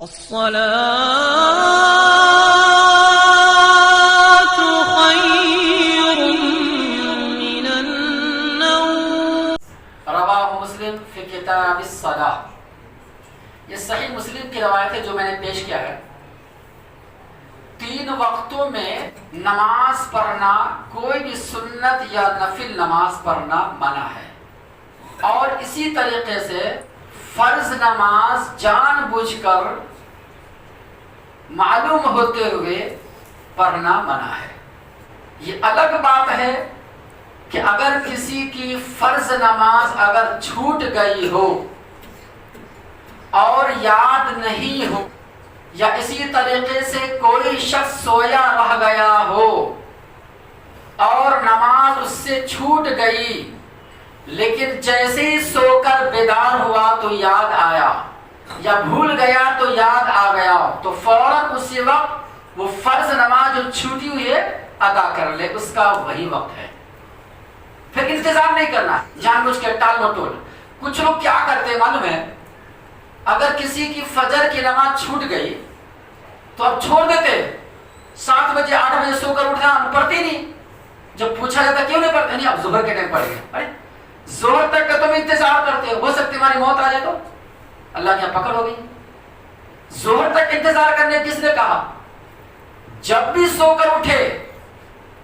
الصلاة خير من النوم. رواہ مسلم فی کتاب الصلاۃ. یہ صحیح مسلم کی روایت ہے جو میں نے پیش کیا ہے. 3 وقتوں میں نماز پڑھنا، کوئی بھی سنت یا نفل نماز پڑھنا منع ہے، اور اسی طریقے سے فرض نماز جان بوجھ کر معلوم ہوتے ہوئے پڑھنا منع ہے. یہ الگ بات ہے کہ اگر کسی کی فرض نماز اگر چھوٹ گئی ہو اور یاد نہیں ہو، یا اسی طریقے سے کوئی شخص سویا رہ گیا ہو اور نماز اس سے چھوٹ گئی، لیکن جیسے ہی سو کر بیدار ہوا تو یاد آیا، یا بھول گیا تو یاد آ گیا، تو فوراً اسی وقت وہ فرض نماز جو چھوٹی ہوئی ہے ادا کر لے، اس کا وہی وقت ہے. پھر انتظار نہیں کرنا جان بوجھ کے ٹال مٹول. کچھ لوگ کیا کرتے معلوم ہے، اگر کسی کی فجر کی نماز چھوٹ گئی تو اب چھوڑ دیتے، 7 بجے 8 بجے سو کر اٹھا پڑھتی نہیں. جب پوچھا جاتا کیوں نہیں پڑھتے، نہیں اب ظہر کے ٹائم پڑھ گئے. ارے ظہر تک کا تم انتظار کرتے ہو سکتی ہماری موت آ جائے تو اللہ کی پکڑ ہو گئی. ظہر تک انتظار کرنے کس نے کہا؟ جب بھی سو کر اٹھے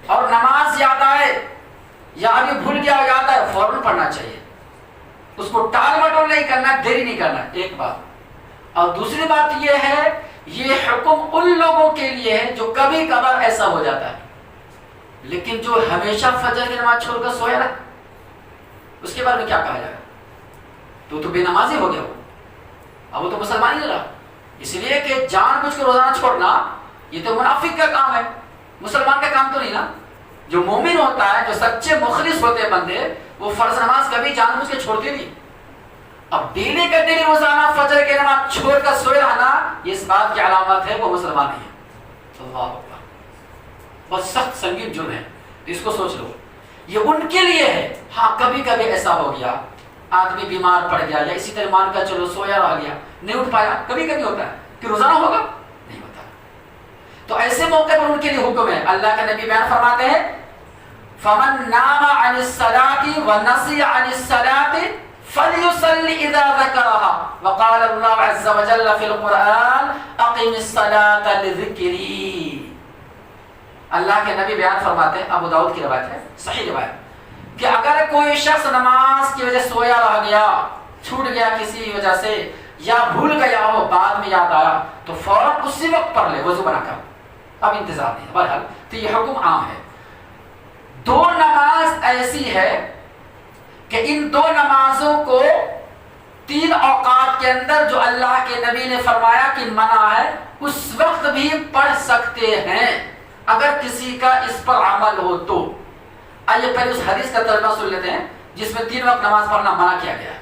اور نماز یاد آئے یا ابھی بھول گیا یاد آئے فوراً پڑھنا چاہیے. اس کو ٹال مٹول نہیں کرنا، دیری نہیں کرنا، ایک بات. اور دوسری بات یہ ہے، یہ حکم ان لوگوں کے لیے ہے جو کبھی کبھار ایسا ہو جاتا ہے، لیکن جو ہمیشہ فجر کی نماز چھوڑ کر سویا رہا، اس کے بارے میں کیا کہا جائے گا؟ تو بے نمازی ہو گیا، اب وہ تو مسلمان ہی نہیں رہا. اس لیے کہ جان بوجھ کے روزانہ چھوڑنا یہ تو منافق کا کام ہے، مسلمان کا کام تو نہیں نا. جو مومن ہوتا ہے، جو سچے مخلص ہوتے ہیں بندے، وہ فرض نماز کبھی جان بوجھ کے چھوڑتے نہیں. اب ڈیلی کا ڈیلی روزانہ فجر کی نماز چھوڑ کر سوئے رہنا، یہ اس بات کی علامت ہے وہ مسلمان نہیں ہے. اللہ اکبر، بہت سخت سنگین جرم ہے. اس کو سوچ لو، یہ ان کے لیے ہے. ہاں کبھی کبھی ایسا ہو گیا، آدمی بیمار پڑ گیا یا اسی طرح مان کر چلو سویا رہ گیا، نہیں اٹھ پایا، کبھی کبھی ہوتا ہے. کہ روزانہ ہوگا نہیں ہوتا. تو ایسے موقع پر ان کے لیے حکم ہے. اللہ کے نبی بیان فرماتے ہیں فَمَن نَامَ عَنِ الصَّلَاةِ وَنَسِيَ عَنِ الصَّلَاةِ فَلْيُصَلِّ إِذَا ذَكَرَهَا وَقَالَ اللَّهُ عَزَّ وَجَلَّ فِي الْقُرْآنِ أَقِمِ الصَّلَاةَ لِذِكْرِي. اللہ کے نبی بیان فرماتے ہیں، ابو داؤد کی روایت ہے، صحیح روایت، کہ اگر کوئی شخص نماز کی وجہ سے سویا رہ گیا، چھوٹ گیا کسی وجہ سے، یا بھول گیا ہو بعد میں یاد آیا، تو فوراً اسی وقت پڑھ لے وضو بنا کر، اب انتظار نہیں. بہرحال تو یہ حکم عام ہے. 2 نماز ایسی ہے کہ ان 2 نمازوں کو 3 اوقات کے اندر جو اللہ کے نبی نے فرمایا کہ منع ہے، اس وقت بھی پڑھ سکتے ہیں اگر کسی کا اس پر عمل ہو تو. آئیے پہلے اس حدیث کا ترجمہ سن لیتے ہیں جس میں 3 وقت نماز پڑھنا منع کیا گیا ہے.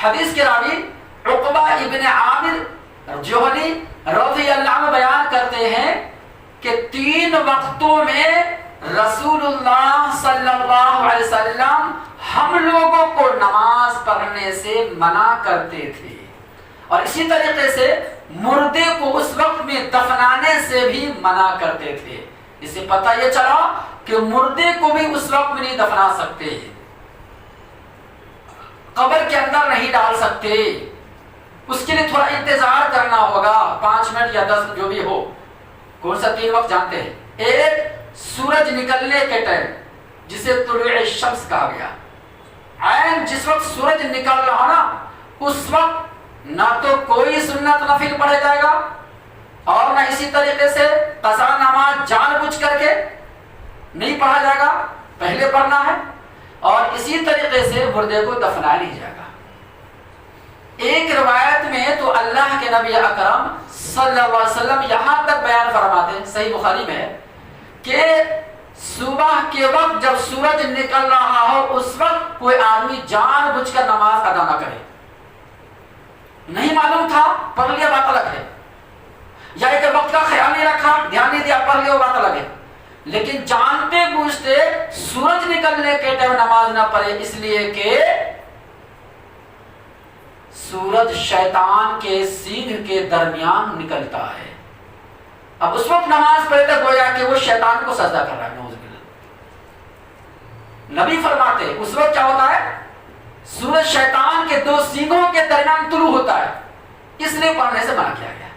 حدیث کے راوی عقبہ ابن عامر جوہنی رضی اللہ عنہ بیان کرتے ہیں کہ 3 وقتوں میں رسول اللہ صلی اللہ علیہ وسلم ہم لوگوں کو نماز پڑھنے سے منع کرتے تھے، اور اسی طریقے سے مردے کو اس وقت میں دفنانے سے بھی منع کرتے تھے. اس سے پتہ یہ چلا کہ مردے کو بھی اس وقت میں نہیں دفنا سکتے، قبر کے اندر نہیں ڈال سکتے، اس کے لیے تھوڑا انتظار کرنا ہوگا، 5 منٹ یا 10 جو بھی ہو. کون سا 3 وقت جانتے ہیں؟ ایک سورج نکلنے کے ٹائم جسے طلوع الشمس کہا گیا، عین جس وقت سورج نکل رہا نا اس وقت نہ تو کوئی سنت نفل پڑھا جائے گا، اور نہ اسی طریقے سے قضا نماز جان بوجھ کر کے نہیں پڑھا جائے گا، پہلے پڑھنا ہے. اور اسی طریقے سے مردے کو دفنایا نہیں جائے گا. ایک روایت میں تو اللہ کے نبی اکرم صلی اللہ علیہ وسلم یہاں تک بیان فرماتے ہیں، صحیح بخاری میں ہے، کہ صبح کے وقت جب سورج نکل رہا ہو اس وقت کوئی آدمی جان بوجھ کر نماز ادا نہ کرے. نہیں معلوم تھا پڑھ لیا بات الگ ہے، یا ایک وقت کا خیال نہیں رکھا دھیان نہیں دیا پڑھ لیا بات الگ ہے، لیکن جانتے بوجھتے سورج نکلنے کے ٹائم نماز نہ پڑھے، اس لیے کہ سورج شیطان کے سینگ کے درمیان نکلتا ہے. اب اس وقت نماز پڑھے تو گویا کہ وہ شیطان کو سجدہ کر رہا ہے. نعوذ باللہ. نبی فرماتے اس وقت کیا ہوتا ہے؟ سورج شیطان کے دو سینگوں کے درمیان طلوع ہوتا ہے، اس لیے پڑھنے سے منع کیا گیا.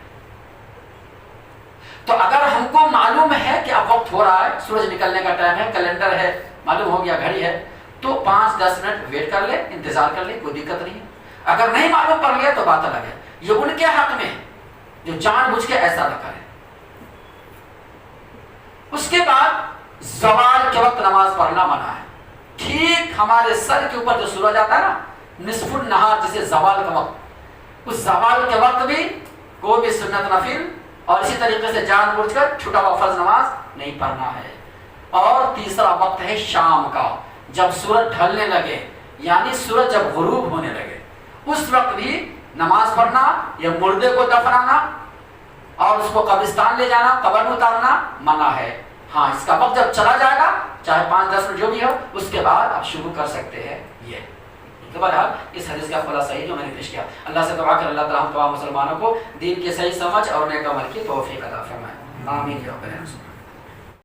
تو اگر ہم کو معلوم ہے کہ اب وقت ہو رہا ہے، سورج نکلنے کا ٹائم ہے، کیلنڈر ہے، معلوم ہو گیا، گھڑی ہے، تو 5-10 منٹ ویٹ کر لے، انتظار کر لے، کوئی دقت نہیں ہے. اگر نہیں معلوم پڑ گیا تو بات الگ ہے. یہ ان کے حق میں جو جان بوجھ کے ایسا نہ کرے. اس کے بعد زوال کے وقت نماز پڑھنا منع ہے. ٹھیک ہمارے سر کے اوپر جو سورج آتا ہے نا، نصف النہار جسے زوال کا وقت، اس زوال کے وقت بھی کوئی بھی سنت نفل اور اسی طریقے سے جان بوجھ کر چھوٹا ہوا فرض نماز نہیں پڑھنا ہے. اور تیسرا وقت ہے شام کا، جب سورج ڈھلنے لگے، یعنی سورج جب غروب ہونے لگے، اس وقت بھی نماز پڑھنا یا مردے کو دفنانا اور اس کو قبرستان لے جانا، قبر میں اتارنا منع ہے. ہاں، اس کا وقت جب چلا جائے گا، چاہے 5-10 منٹ جو بھی ہو، اس کے بعد آپ شروع کر سکتے ہیں. یہ تو بہرحال اس حدیث کا خلاصہ ہے جو میں نے پیش کیا. اللہ سے دعا کر اللہ تعالیٰ ہم تمام مسلمانوں کو دین کے صحیح سمجھ اور نیک عمل کی توفیق عطا فرمائے. آمین یا رب العالمین.